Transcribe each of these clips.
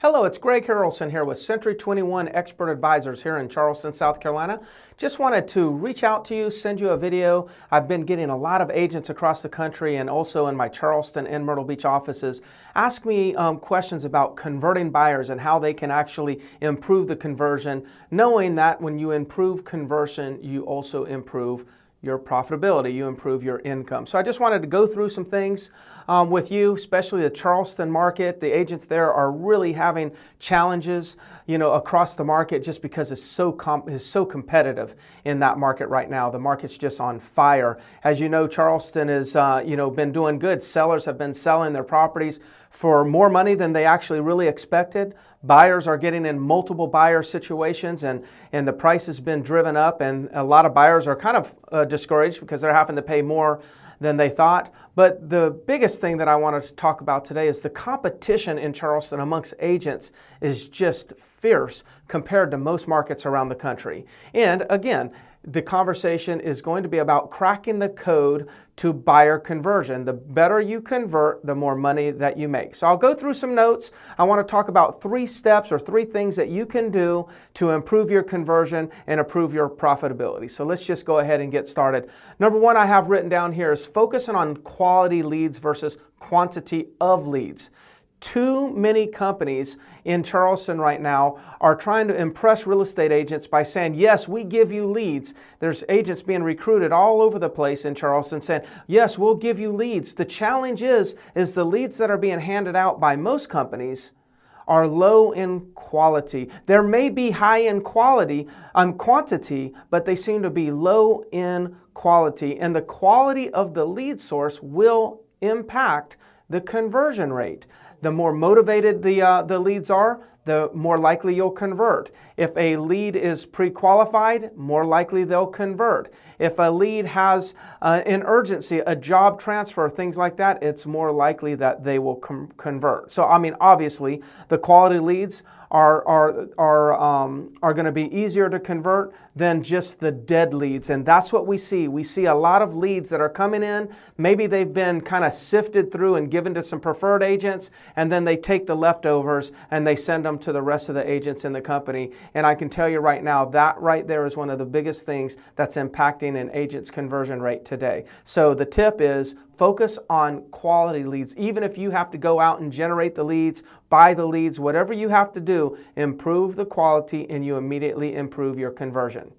Hello, it's Greg Harrelson here with Century 21 Expert Advisors here in Charleston, South Carolina. Just wanted to reach out to you, send you a video. I've been getting a lot of agents across the country and also in my Charleston and Myrtle Beach offices ask me questions about converting buyers and how they can actually improve the conversion, knowing that when you improve conversion, you also improve your profitability, you improve your income. So I just wanted to go through some things with you, especially the Charleston market. The agents there are really having challenges, across the market just because it's so competitive in that market right now. The market's just on fire. As you know, Charleston has been doing good. Sellers have been selling their properties for more money than they actually really expected. Buyers are getting in multiple buyer situations and the price has been driven up, and a lot of buyers are kind of discouraged because they're having to pay more than they thought. But the biggest thing that I wanted to talk about today is the competition in Charleston amongst agents is just fierce compared to most markets around the country. And again, the conversation is going to be about cracking the code to buyer conversion. The better you convert, the more money that you make. So I'll go through some notes. I want to talk about 3 steps or 3 things that you can do to improve your conversion and improve your profitability. So let's just go ahead and get started. Number 1 I have written down here is focusing on quality leads versus quantity of leads. Too many companies in Charleston right now are trying to impress real estate agents by saying, yes, we give you leads. There's agents being recruited all over the place in Charleston saying, yes, we'll give you leads. The challenge is the leads that are being handed out by most companies are low in quality. There may be high in quantity, but they seem to be low in quality. And the quality of the lead source will impact the conversion rate. The more motivated the leads are, the more likely you'll convert. If a lead is pre-qualified, more likely they'll convert. If a lead has an urgency, a job transfer, things like that, it's more likely that they will convert. So, obviously, the quality leads are going to be easier to convert than just the dead leads. And that's what we see. We see a lot of leads that are coming in. Maybe they've been kind of sifted through and given to some preferred agents, and then they take the leftovers and they send them to the rest of the agents in the company. And I can tell you right now, that right there is one of the biggest things that's impacting an agent's conversion rate today. So the tip is focus on quality leads. Even if you have to go out and generate the leads, buy the leads, whatever you have to do, improve the quality and you immediately improve your conversion.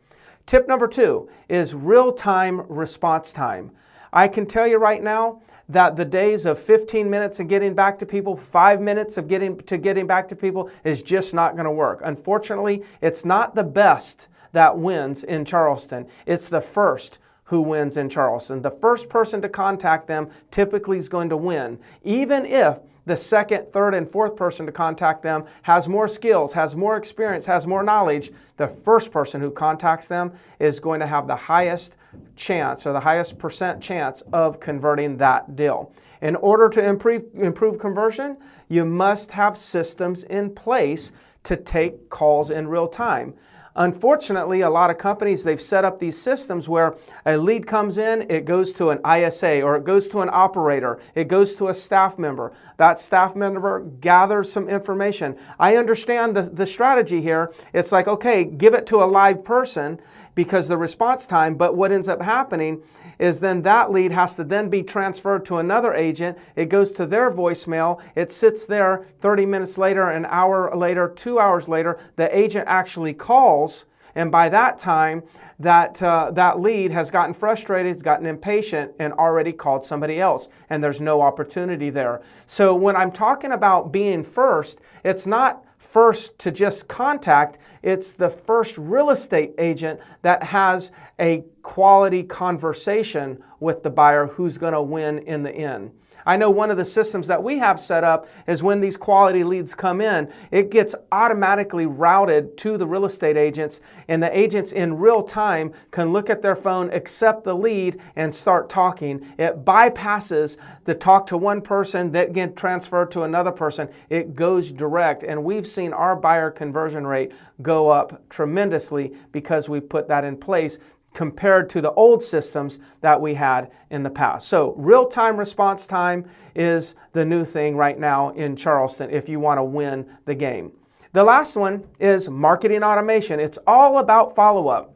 Tip number 2 is real-time response time. I can tell you right now that the days of 15 minutes of getting back to people, 5 minutes of getting back to people is just not going to work. Unfortunately, it's not the best that wins in Charleston. It's the first who wins in Charleston. The first person to contact them typically is going to win, even if the second, third, and fourth person to contact them has more skills, has more experience, has more knowledge. The first person who contacts them is going to have the highest chance or the highest percent chance of converting that deal. In order to improve conversion, you must have systems in place to take calls in real time. Unfortunately, a lot of companies, they've set up these systems where a lead comes in, it goes to an ISA or it goes to an operator, it goes to a staff member. That staff member gathers some information. I understand the strategy here. It's like, okay, give it to a live person because the response time, but what ends up happening is then that lead has to then be transferred to another agent. It goes to their voicemail. It sits there 30 minutes later, an hour later, 2 hours later, the agent actually calls. And by that time, that lead has gotten frustrated, it's gotten impatient, and already called somebody else. And there's no opportunity there. So when I'm talking about being first, it's not first to just contact, it's the first real estate agent that has a quality conversation with the buyer who's going to win in the end. I know one of the systems that we have set up is when these quality leads come in, it gets automatically routed to the real estate agents, and the agents in real time can look at their phone, accept the lead, and start talking. It bypasses the talk to one person that get transferred to another person. It goes direct, and we've seen our buyer conversion rate go up tremendously because we put that in place compared to the old systems that we had in the past. So real-time response time is the new thing right now in Charleston if you want to win the game. The last one is marketing automation. It's all about follow-up.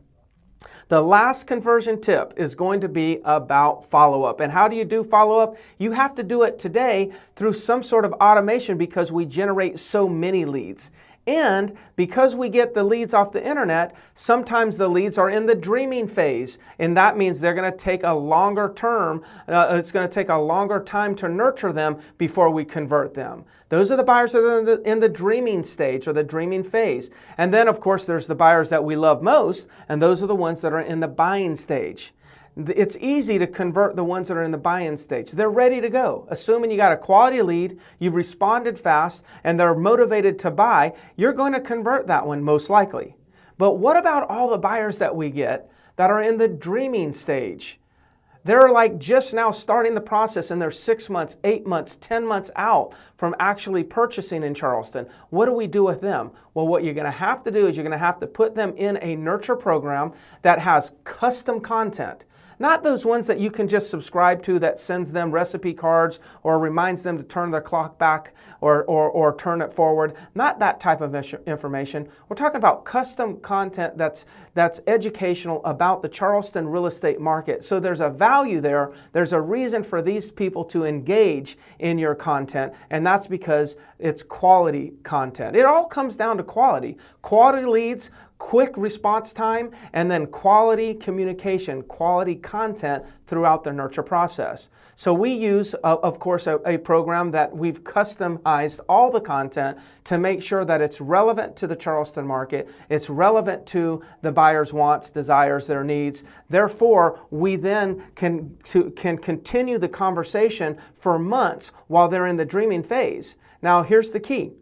The last conversion tip is going to be about follow-up. And how do you do follow-up? You have to do it today through some sort of automation because we generate so many leads. And because we get the leads off the internet, sometimes the leads are in the dreaming phase. And that means they're going to take a longer term. It's going to take a longer time to nurture them before we convert them. Those are the buyers that are in the dreaming stage or the dreaming phase. And then, of course, there's the buyers that we love most, and those are the ones that are in the buying stage. It's easy to convert the ones that are in the buy-in stage. They're ready to go. Assuming you got a quality lead, you've responded fast, and they're motivated to buy, you're going to convert that one most likely. But what about all the buyers that we get that are in the dreaming stage? They're like just now starting the process and they're 6 months, 8 months, 10 months out from actually purchasing in Charleston. What do we do with them? Well, what you're going to have to do is you're going to have to put them in a nurture program that has custom content. Not those ones that you can just subscribe to that sends them recipe cards or reminds them to turn their clock back or turn it forward. Not that type of information. We're talking about custom content that's educational about the Charleston real estate market. So there's a value there. There's a reason for these people to engage in your content, and that's because it's quality content. It all comes down to quality. Quality leads, quick response time, and then quality communication, quality content throughout the nurture process. So we use, of course, a program that we've customized all the content to make sure that it's relevant to the Charleston market, it's relevant to the buyer's wants, desires, their needs. Therefore, we then can continue the conversation for months while they're in the dreaming phase. Now, here's the key.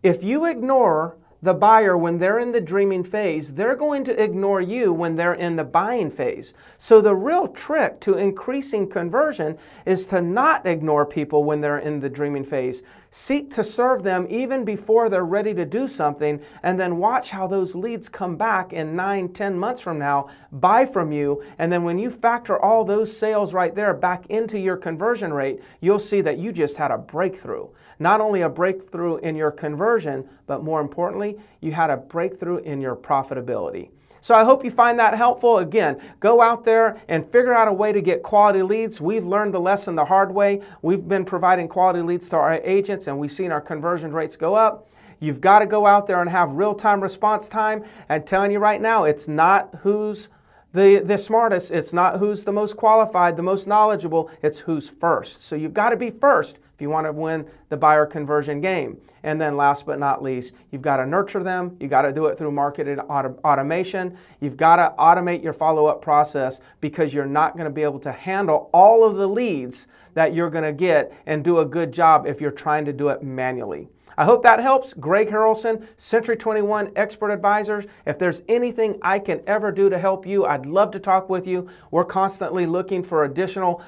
If you ignore the buyer when they're in the dreaming phase, they're going to ignore you when they're in the buying phase. So the real trick to increasing conversion is to not ignore people when they're in the dreaming phase. Seek to serve them even before they're ready to do something, and then watch how those leads come back in 9-10 months from now, buy from you, and then when you factor all those sales right there back into your conversion rate, you'll see that you just had a breakthrough. Not only a breakthrough in your conversion, but more importantly, you had a breakthrough in your profitability. So I hope you find that helpful. Again, go out there and figure out a way to get quality leads. We've learned the lesson the hard way. We've been providing quality leads to our agents, and we've seen our conversion rates go up. You've got to go out there and have real-time response time. I'm telling you right now, it's not who's the smartest. It's not who's the most qualified, the most knowledgeable. It's who's first. So you've got to be first if you want to win the buyer conversion game. And then last but not least, you've got to nurture them. You've got to do it through marketing automation. You've got to automate your follow-up process because you're not going to be able to handle all of the leads that you're going to get and do a good job if you're trying to do it manually. I hope that helps. Greg Harrelson, Century 21 Expert Advisors. If there's anything I can ever do to help you, I'd love to talk with you. We're constantly looking for additional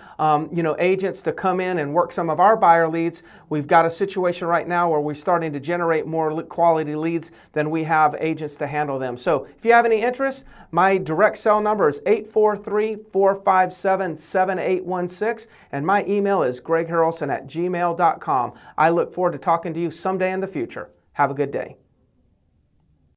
agents to come in and work some of our buyer leads. We've got a situation right now where we're starting to generate more quality leads than we have agents to handle them. So if you have any interest, my direct cell number is 843-457-7816, and my email is gregharrelson@gmail.com. I look forward to talking to you someday in the future. Have a good day.